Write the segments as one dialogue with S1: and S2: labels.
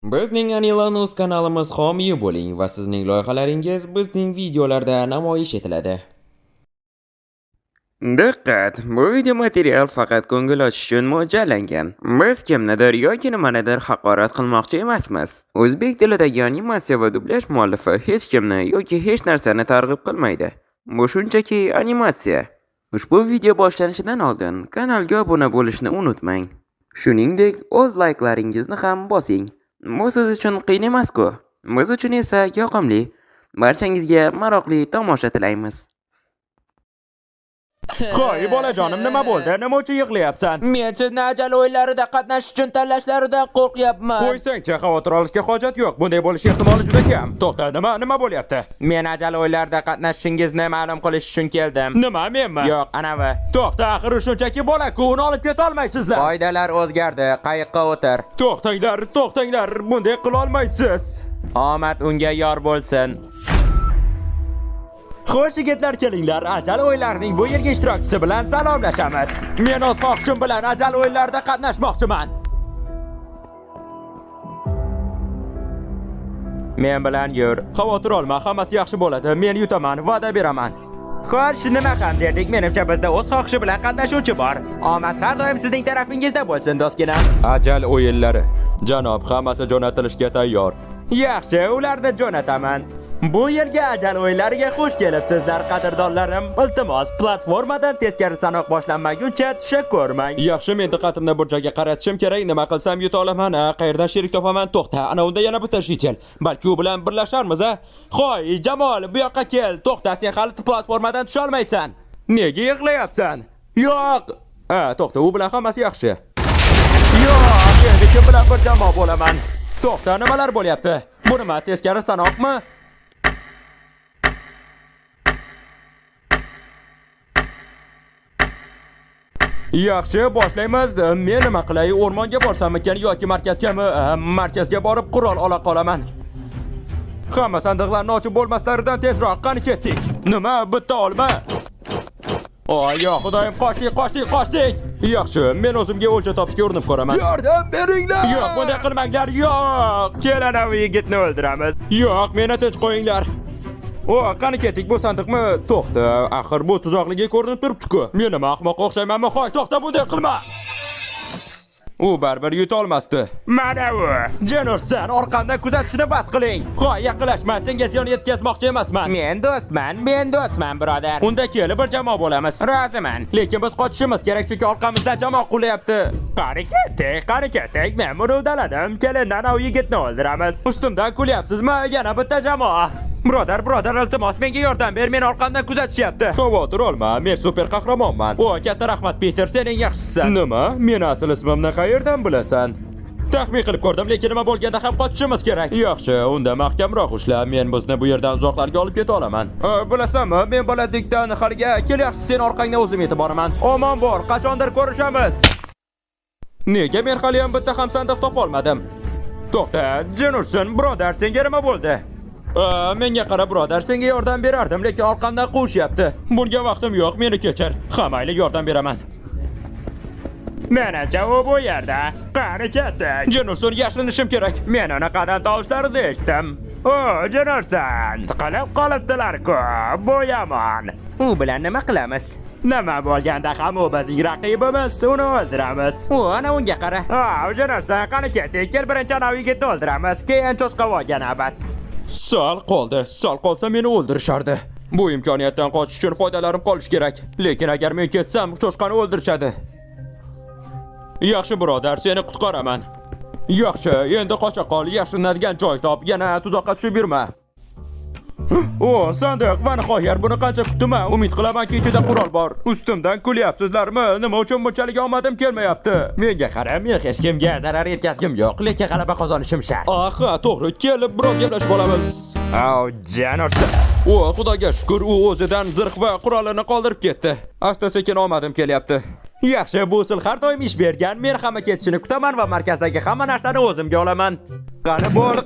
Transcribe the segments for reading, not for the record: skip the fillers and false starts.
S1: Bizning Anilanus kanalimiz homiyi bo'ling va sizning loyihalaringiz bizning videolarda namoyish etiladi. Diqqat! Bu video material faqat ko'ngil ochish uchun mo'ljallangan. Biz kimnidir yoki nimanidir haqorat qilmoqchi emasmiz. O'zbek tilidagi animatsiya va dublyaj muallifi hech kimni yoki hech narsani targ'ib qilmaydi. Bu shunchaki animatsiya. Ushbu video boshlanishidan oldin kanalga obuna bo'lishni unutmang. Shuningdek, o'z layklaringizni ham bosing. Bu siz uchun qiyin emas-ku. Biz uchun esa yoqimli. Barchangizga maroqli tomosha tilaymiz.
S2: Qo'y bolajonim, nima bo'ldi? Nima uchun yig'layapsan?
S3: Men sizni ajal o'yinlarida qatnashish uchun tanlashlaridan qo'rqyapman.
S2: Qo'ysang-chi, xavotir olishga hojat yo'q. Bunday bo'lish ehtimoli juda kam. To'xta, nima bo'lyapti?
S3: Men ajal o'yinlarida qatnashishingizni ma'lum qilish uchun keldim.
S2: Nima, menmi?
S3: Yo'q, anavi.
S2: To'xta, axir shunchaki bola-ku, uni olib keta olmaysizlar.
S3: Qoidalar o'zgardi. Qayiqqa o'tir.
S2: To'xtanglar, bunday qila olmaysiz.
S3: Omad unga yor bo'lsin.
S2: Xo'sh yigitlar, kelinglar, ajal o'yinlarining bu yilgi ishtirokchisi bilan salomlashamiz. Men o'z xohishim bilan ajal o'yinlarida qatnashmoqchiman.
S3: Men bilan yur.
S2: Xavotir olma, hammasi yaxshi bo'ladi. Men yutaman, va'da beraman.
S3: Xo'sh, nima ham derdik? Menimcha bizda o'z xohishi bilan qatnashuvchi bor. Omad har doim sizning tarafingizda bo'lsin, do'stginam.
S2: Ajal o'yinlari. Janob, hammasi jo'natilishga tayyor.
S3: Yaxshi, ularni jo'nataman. Bu yilgi ajal o'yinlariga xush kelibsizlar, qadrdonlarim. Iltimos, platformadan teskari sanoq boshlanmaguncha tusha ko'rmang.
S2: Yaxshi, men diqqatimni bir joyga qaratishim kerak. Nima qilsam yuta olaman? Qayerdan sherik topaman? To'xta, ana unda yana bitta shichel. Balki u bilan birlasharmiz, a? Xo'y, Jamol, bu yoqqa kel. To'xta, sen hali platformadan tusha olmaysan. Nega yig'layapsan? Yo'q. To'xta, u bilan hammasi yaxshi. Yo'q, endi kim bilan bir jamoa bo'laman? To'xta, nimalar bo'lyapti? Bu nima, teskari sanoqmi? Yaxshi, boshlaymiz. Men nima qilay? O'rmonga borsammikan yoki markazgami? Markazga borib qurol ola qolaman. Hamma sandiqlarni ochib bo'lmaslaridan tezroq qani ketdik. Nima, bitta olma? Yo, xudoyim, qochdik. Yaxshi, men o'zimga o'lcha topishga urinib ko'raman.
S3: Yordam beringlar!
S2: Yo'q, bunday qilmanglar. Yo'q, kelanavi yigitni o'ldiramiz. Yo'q, meni tinch qo'yinglar. Qani ketdik, bu sandiqmi? To'xta, axir bu tuzoqligi ko'rinib turibdi-ku. Men nima ahmoqqa o'xshaymanmi? Hoy, to'xta, bunday qilma. U baribir yuta olmasdi. Mana u. Jenursan, orqamdan kuzatishni bas qiling. Hoy, yaqinlashma, senga ziyon yetkazmoqchi emasman.
S3: Men do'stman, birodar.
S2: Unda kelib bir jamoa bo'lamiz.
S3: Roziman.
S2: Lekin biz qochishimiz kerak, chunki orqamizdan jamoa qulayapti. Qani ketdik. Men buni udaladim. Kelindan u yigitni o'ldiramiz. Ustimdan kulyapsizmi? Yana bitta jamoa. Birodar, iltimos, menga yordam ber. Meni orqamdan kuzatishyapti. Xavotir olma, men super qahramonman. Katta rahmat, Peter, sening yaxshisisan. Nima? Meni asl ismimni qayerdan bilasan? Taxmin qilib ko'rdim, lekin nima bo'lganda ham qochishimiz kerak. Yaxshi, unda mahkamroq ushla. Men bizni bu yerdan uzoqlarga olib keta olaman. Bilasanmi, men bolalikdan haliga yaxshi sen orqangdan o'zim yetib boraman. Omon bor, qachondir ko'rishamiz. Nega men hali ham bitta ham sandiq topa olmadim? To'xta, Jenurson, birodar, senga nima bo'ldi? Menga qara, birodar, senga yordam berardim, lekin orqamdan quvishyapti. Bunga vaqtim yo'q, meni kechir. Hammayli yordam beraman. Menimcha u bu yerda. Qani ketdik. Jenurson, yashirinishim kerak. Men uni qadam tovushlarini eshitdim. Jenurson, tiqilib qolibdilar-ku. Bu yomon.
S3: U bilan nima qilamiz?
S2: Nima bo'lganda ham u bizning raqibimiz, uni o'ldiramiz.
S3: Ana unga qara.
S2: Jenurson, qani ketdik. Kel, birinchi anavi yigitni o'ldiramiz, keyin cho'chqavoga navbat. Sal qolsa meni o'ldirishardi. Bu imkoniyatdan qochish uchun foydalarim qolish kerak. Lekin agar men ketsam, cho'chqani o'ldirishadi. Yaxshi birodar, seni qutqaraman. Yaxshi, endi qocha qol, yashirinadigan joy top, yana tuzoqqa tushib yurma. Sandiq, va nihoyat buni qancha kutdim. Umid qilamanki ichida qurol bor. Ustimdan kulyapsizlarmi? Nima uchun bunchalik omadim kelmayapti? Menga qara, men hech kimga zarar yetkazgim yo'q, lekin g'alaba qozonishim shart. To'g'ri, kelib biroz gaplashib olamiz. Jenurson. Xudoga shukr, u o'zidan zirh va qurolini qoldirib ketdi. Asta-sekin omadim kelyapti. Yaxshi, bu usul har doim ish bergan. Men hamma ketishini kutaman va markazdagi hamma narsani o'zimga olaman. Qani bo'l,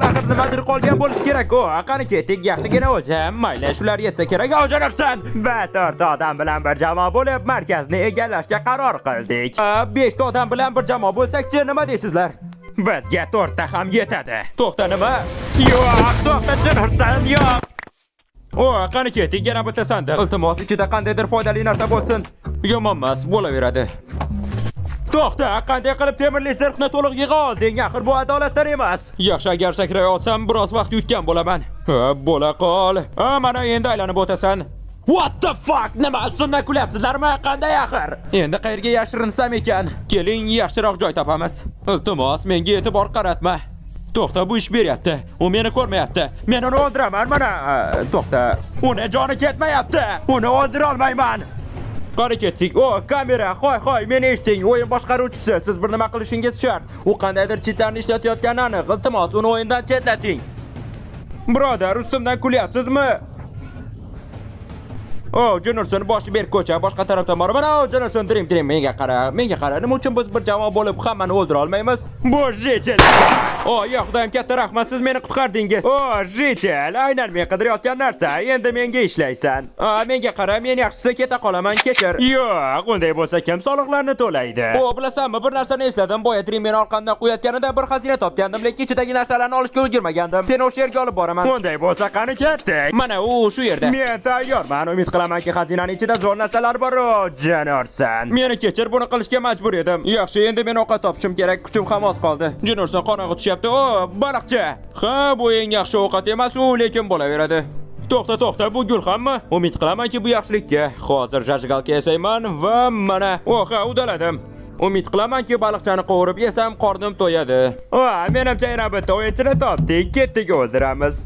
S2: axir nimadir qolgan bo'lish kerak. Qani ketdik, yaxshigina o'lcham. Mayli, shular yetsa kerak. Jenurson, biz 4 odam bilan bir jamoa bo'lib markazni egallashga qaror qildik. 5 odam bilan bir jamoa bo'lsak-chi, nima deysizlar? Bizga 4 ta ham yetadi. To'xta nima? Yo'q, to'xta Jennerson, yo'q. O, qani keting, yana bitta sandiq. Iltimos, ichida qandaydir foydali narsa bo'lsin. Yomon emas, bo'laveradi. To'xta, qanday qilib temirli zirhni to'liq yig'a olding? Axir bu adolatdan emas. Yaxshi, agar sakray olsam, biroz vaqt yutgan bo'laman. Ha, bo'la qol. Ha, mana endi aylanib o'tasan. What the fuck? Nima ustimdan kulyapsizlarmi? Qanday axir? Endi qayerga yashirinsam ekan? Keling, yaxshiroq joy topamiz. Iltimos, menga e'tibor qaratma. To'xta, bu ish beryapti. U meni ko'rmayapti. Men uni o'ldiraman, mana. To'xta. Uni joni ketmayapti. Uni o'ldira olmayman. Qani ketdik. O, kamera, hoy, meni eshiting. O'yin boshqaruvchisi, siz bir nima qilishingiz shart. U qandaydir chitlarni ishlatayotgani aniq. Iltimos, uni o'yindan chetlating. Birodar, ustimdan kulyapsizmi? O, Jennerson boshi berk ko'cha, boshqa tarafdan bor. Mana, Jennerson, diring, menga qara. Nima uchun biz bir jamoa bo'lib hammani o'ldira olmaymiz? Bu Jitel. O, yo'q, xudoyim katta rahmat, siz meni qutqardingiz. O, Jitel, aynan men qidirayotgan narsa. Endi menga ishlaysan. Menga qara, men yaxshisi keta qolaman, kechir. Yo'q, unday bo'lsa kim soliqlarni to'laydi? O, bilasanmi, bir narsani esladim. Boya Dream meni orqamdan qo'yayotganida bir xazina topgandim, lekin ichidagi narsalarni olishga ulgurmagandim. Seni o'sha yerga olib boraman. Unday bo'lsa qani ketdik? Mana u shu yerda. Men tayyorman, umid qilamanki xazinaning ichida zo'r narsalar bor. Jennerson, meni kechir, buni qilishga majbur edim. Yaxshi, endi men ovqat topishim kerak, kuchim ham oz qoldi. Jennerson qonog'i tushyapti. O, baliqchi. Ha, bu eng yaxshi ovqat emas, u lekin bo'laveradi. To'xta, bu gul hammi? Umid qilamanki bu yaxshilikka. Hozir jajgalka yasayman va mana, ha, udaladim. Umid qilamanki baliqchani qovurib yesam qornim to'yadi. Menimcha yana bitta o'yinchini topdik, ketdik o'ldiramiz.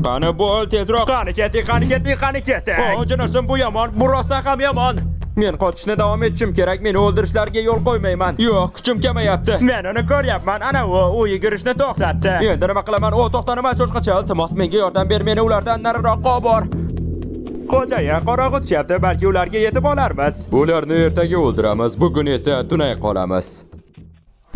S2: Qani bo'l, tezroq. Qani ketdik. O, Jennerson, bu yomon, bu rostdan ham yomon. Men qochishni davom etishim kerak, meni o'ldirishlariga yo'l qo'ymayman. Yo'q, kuchim kamayapti. Men uni ko'ryapman, ana u yugurishni to'xtatdi. Endi nima qilaman? O, to'xta, nima cho'chqacha, iltimos menga yordam ber, meni ulardan nariroqqa olib bor. Xo'jayin, qorong'i tushyapti, balki ularga yetib olarmiz. Ularni ertaga o'ldiramiz, bugun esa tunay qolamiz.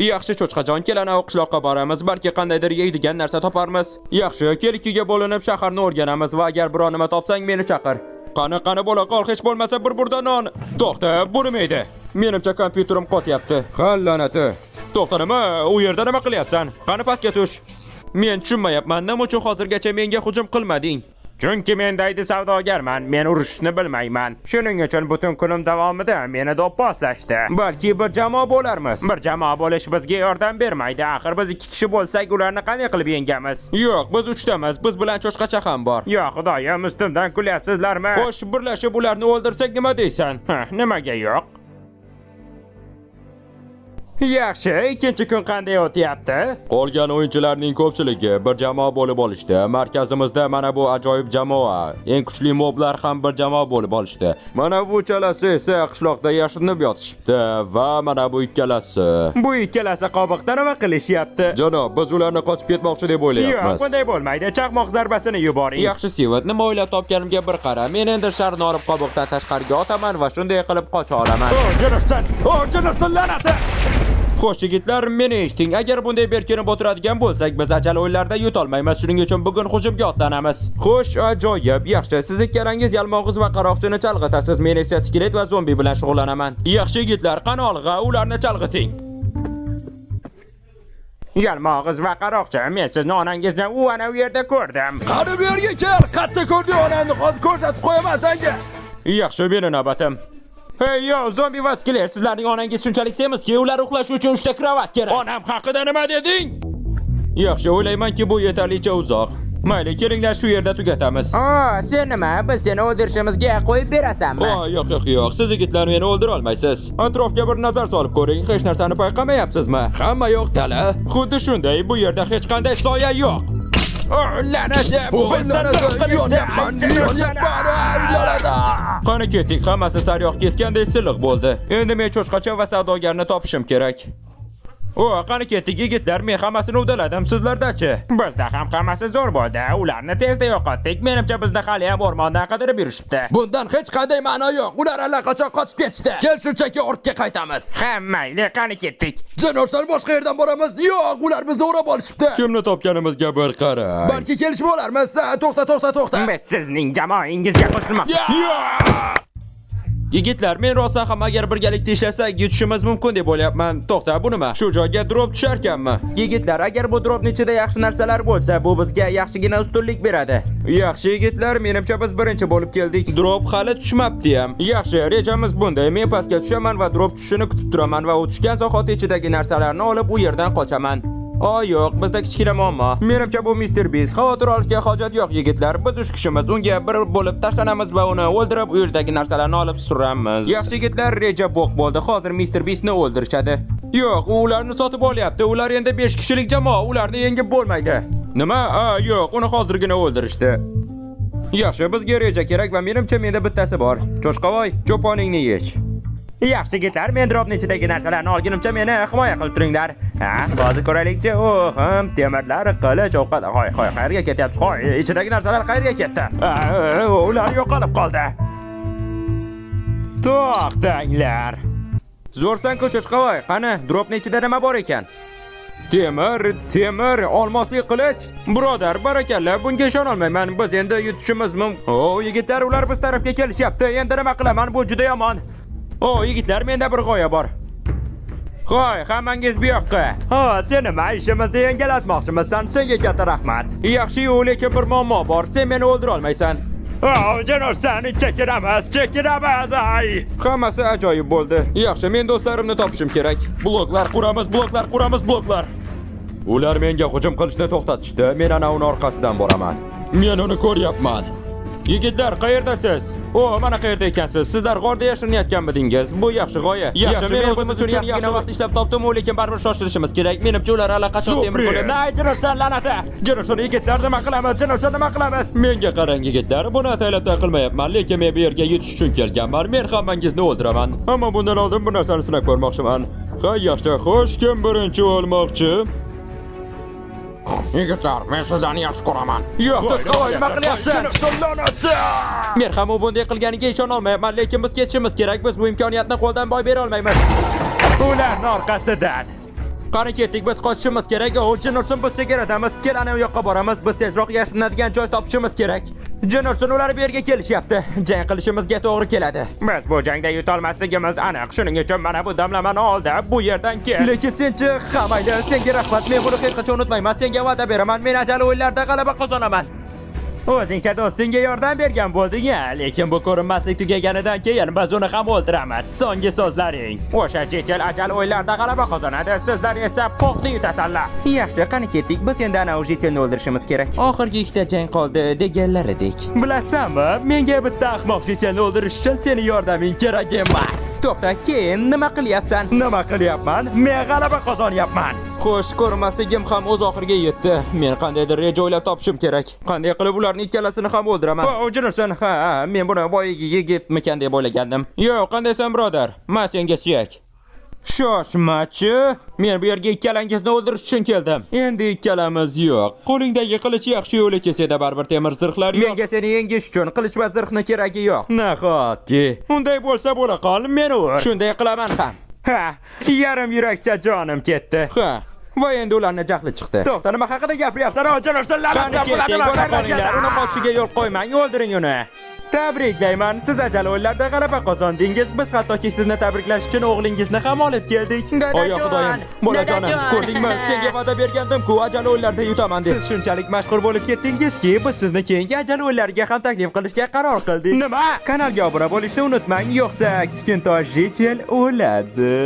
S2: Yaxshi cho'chqajon, kelana u qishloqqa boramiz, balki qandaydir yeydigan narsa toparmiz. Yaxshi, kel ikkiga bo'linib shaharni o'rganamiz va agar biror nima topsang meni chaqir. Qani bo'la qol, hech bo'lmasa bir burda non. To'xta, bo'lmaydi. Menimcha kompyuterim qotyapti. Xallanati. To'xta, nima? U yerda nima qilyapsan? Qani pastga tush. Men tushunmayapman, nima uchun hozirgacha menga hujum qilmading? Chunki men daydi savdogarman, men urushni bilmayman. Shuning uchun butun kunim davomida meni do'pposlashdi. Balki bir jamoa bo'larmiz. Bir jamoa bo'lish bizga yordam bermaydi. Axir biz 2 kishi bo'lsak, ularni qanday qilib yengamiz? Yo'q, biz 3 tamiz. Biz bilan cho'chqacha ham bor. Yo'q, xudoyim, ustimdan kulyapsizlarmi? Xo'sh, birlashib ularni o'ldirsak nima deysan? Nimaga yo'q? Yaxshi, ikkinchi kun qanday o'tyapti? Qolgan o'yinchilarning ko'pchiligi bir jamoa bo'lib olishdi. Markazimizda mana bu ajoyib jamoa, eng kuchli moblar ham bir jamoa bo'lib olishdi. Mana bu uchalasi esa qishloqda yashirinib yotishibdi va mana bu ikkalasi. Bu ikkalasi qobiqda nima qilishyapti? Janob, biz ularni qochib ketmoqchi deb o'ylayapmiz. Yo'q, bunday bo'lmaydi. Chaqmoq zarbasini yuboring. Yaxshi, Sivat, nima o'ylab topganimga bir qara. Men endi sharni olib qobiqdan tashqariga otaman va shunday qilib qocha olaman. Jennerson, la'nati! Xo'sh yigitlar, meni eshiting. Agar bunday berkinib o'tiradigan bo'lsak, biz ajal o'yinlarda yutolmaymiz. Shuning uchun bugun hujumga otlanamiz. Xo'sh, ajoyib. Yaxshi, siz ikkalangiz yalmog'iz va qaroqchini chalg'itasiz. Men esa skelet va zombi bilan shug'ullanaman. Yaxshi yigitlar, qani olg'a, ularni chalg'iting. Yalmog'iz va qaroqchi, men sizni onangizni ana u yerda ko'rdim.
S3: Qani bu yerga kel, qatta ko'rding onamni, hozir ko'rsatib qo'yaman senga.
S2: Yaxshi, meni navbatim. Hey yo, zombi va skelet, sizlarning onangiz shunchalik semizki, ular uxlash uchun 3 ta kravat kerak. Onam haqida nima deding? Yaxshi, o'ylaymanki bu yetarlicha uzoq. Mayli, kelinglar shu yerda tugatamiz.
S3: Sen nima? Biz seni o'ldirishimizga qo'yib berasanmi?
S2: Yo'q. Siz yigitlar meni o'ldira olmaysiz. Atrofga bir nazar solib ko'ring, hech narsani payqamayapsizmi?
S3: Hamma yo'q tala.
S2: Xuddi shunday, bu yerda hech qanday soya yo'q. Qani ketdik, hammasi sariyog' kesganday silliq bo'ldi. Endi men cho'chqacha va savdogarni topishim kerak. Qani ketdik yigitlar, men hammasini udaladim, sizlarda-chi? Bizda ham hammasi zo'r bo'ldi. Ularni tezda yo'qotdik. Menimcha bizni hali ham o'rmondan qidirib yurishibdi.
S3: Bundan hech qanday ma'no yo'q. Ular allaqachon qochib ketishdi. Kel shunchaki ortga qaytamiz.
S2: Mayli, qani ketdik.
S3: Jennerson, boshqa yerdan boramiz. Yo'q, ular bizni o'rab olishibdi.
S2: Kimni topganimizga bir qara.
S3: Balki kelishib olarmiz. To'xta.
S2: Biz sizning jamoangizga qo'shilmoqchi. Yigitlar, men rostdan ham agar birgalikda ishlasak, yutishimiz mumkin deb o'ylayapman. To'xta, bu nima? Shu joyga drop tushar ekanmi?
S3: Yigitlar, agar bu dropning ichida yaxshi narsalar bo'lsa, bu bizga yaxshigina ustunlik beradi.
S2: Yaxshi yigitlar, menimcha biz birinchi bo'lib keldik. Drop hali tushmabdi ham. Yaxshi, rejamiz bunday. Men pastga tushaman va drop tushishini kutib turaman va u tushgan zahoti ichidagi narsalarni olib u yerdan qochaman. Yo'q, bizda kichkina muammo. Menimcha bu Mr. Beast. Xavotir olishga hojat yo'q yigitlar. Biz 3 kishimiz unga bir bo'lib tashlanamiz va uni o'ldirib, u yerdagi narsalarni olib suramiz. Yaxshi yigitlar, reja bo'q bo'ldi. Hozir Mr. Beastni o'ldirishadi. Yo'q, ularni sotib olyapti. Ular endi 5 kishilik jamoa, ularni yengib bo'lmaydi. Nima? Yo'q, uni hozirgina o'ldirishdi. Yaxshi, bizga reja kerak va menimcha menda bittasi bor. Cho'chqavoy, cho'poningni yech.
S3: Yaxshi yigitlar, men dropning ichidagi narsalarni olgunimcha meni himoya qilib turinglar. Hozir ko'raylikchi. Temirlar, qilich, ovqat. Hoy, qayerga ketyapti? Hoy, ichidagi narsalar qayerga ketdi? Ular yo'qolib qoldi. To'xtanglar.
S2: Zo'rsan-ku Cho'chqavoy, qani, dropning ichida nima bor ekan? Temir, olmosli qilich. Birodar, barakalla, bunga ishona olmayman. Biz endi yutishimiz mumkin. Yigitlar, ular biz tarafga kelishyapti. Endi nima qilaman? Bu juda yomon. Yigitlar, menda bir g'oya bor. Hoy, hammangiz bu yoqqa.
S3: Sen nima ishimizni yengillatmoqchimisan? Senga katta rahmat.
S2: Yaxshi-yu, lekin bir muammo bor. Sen meni o'ldira olmaysan.
S3: Janosan, chekiramiz, ay.
S2: Hammasi ajoyib bo'ldi. Yaxshi, men do'stlarimni topishim kerak. Bloklar quramiz. Ular menga hujum qilishni to'xtatishdi. Men ana uni orqasidan boraman. Men uni ko'ryapman. Yigitlar, qayerdasiz? Mana qayerda ekansiz. Sizlar g'orda yashirinayotganmidingiz? Bu yaxshi g'oya. Yaxshi, men o'zim uchun yaxshi vaqt ishlab topdim, lekin baribir shoshilishimiz kerak. Menimcha ular allaqachon temir qo'lib.
S3: Nay, Janosan lanata. Janosan yigitlar, nima qilamiz?
S2: Menga qarang yigitlar, buni ataylabdan qilmayapman, lekin men bu yerga yetish uchun kelganman. Men hammangizni o'ldiraman. Ammo bundan oldin bu narsani sinab ko'rmoqchiman. Yaxshi, xo'sh, kim birinchi o'lmoqchi? Yigitlar, men sizlarni yaxshi ko'raman. Yo'q, Cho'chqavoy, nima qilyapsan? Men ham u bunday qilganiga ishona olmayapman, lekin biz ketishimiz kerak. Biz bu imkoniyatni qo'ldan boy bera olmaymiz.
S3: Ularning orqasidan.
S2: Qani ketdik, biz qochishimiz kerak. Jinursun, biz chegaradamiz. Kelani u yoqqa boramiz. Biz tezroq yashirinadigan joy topishimiz kerak. Jinursun, ular bu yerga kelishyapti. Jang qilishimizga to'g'ri keladi.
S3: Biz bu jangda yutolmasligimiz aniq. Shuning uchun mana bu damlamani oldi. Bu yerdan kel.
S2: Lekin senchi, mayli, senga rahmat. Men buni hech qachon unutmayman. Senga va'da beraman. Men ajal o'yinlarda g'alaba qozonaman.
S3: O'zingcha do'stingga yordam bergan bo'lding-a, lekin bu ko'rinmaslik tugaganidan keyin biz uni ham o'ldiramiz. So'nggi so'zlaring. O'sha chechel ajal o'yinlarda g'alaba qozonadi, sizlar esa poqni yutasanlar.
S2: Yaxshi, qani ketdik. Biz endi ana u jetelni o'ldirishimiz kerak. Oxirgi ikkita jang qoldi deganlar edik.
S3: Bilasanmi, menga bitta ahmoq jetelni o'ldirish uchun seni yordaming kerak emas.
S2: To'xta, keyin nima qilyapsan?
S3: Nima qilyapman? Men g'alaba qozonyapman.
S2: Xo'sh, ko'rmasligim ham o'z oxiriga yetdi. Men qandaydir reja o'ylab topishim kerak. Qanday qilib ularning ikkalasini ham o'ldiraman?
S3: Jinursun,
S2: men buni boyagi yigitmikan deb o'ylagandim. Yo'q, qandaysan birodar? Men senga suyak. Shoshmachi, men bu yerga ikkalangizni o'ldirish uchun keldim. Endi ikkalamiz yo'q. Qo'lingdagi qilich yaxshi yo'li keseda baribir temir zirhlar yo'q.
S3: Menga seni yengish uchun qilich va zirhni keragi yo'q.
S2: Nahotki.
S3: Unday bo'lsa bo'la qol, meni ur.
S2: Shunday qilaman ham.
S3: Yarim yurakcha jonim ketdi.
S2: Va endi ularning jahli chiqdi.
S3: To'xta, nima haqida gapiryapsan? Jinursun,
S2: uni qoshiga yo'l qo'ymang, o'ldiring uni.
S3: Tabriklayman, siz ajal o'yinlarda g'alaba qozondingiz. Biz hattoki sizni tabriklash uchun o'g'lingizni ham olib keldik.
S2: Oy xudoyim, bolajonim, ko'rdingmi? Senga va'da bergandim-ku, ajal o'yinlarda yutaman deb.
S3: Siz shunchalik mashhur bo'lib ketdingizki, biz sizni keyingi ajal o'yinlariga ham taklif qilishga qaror qildik.
S2: Nima?
S3: Kanalga obuna bo'lishni unutmang, yo'qsa kichkintoy jetel o'ladi.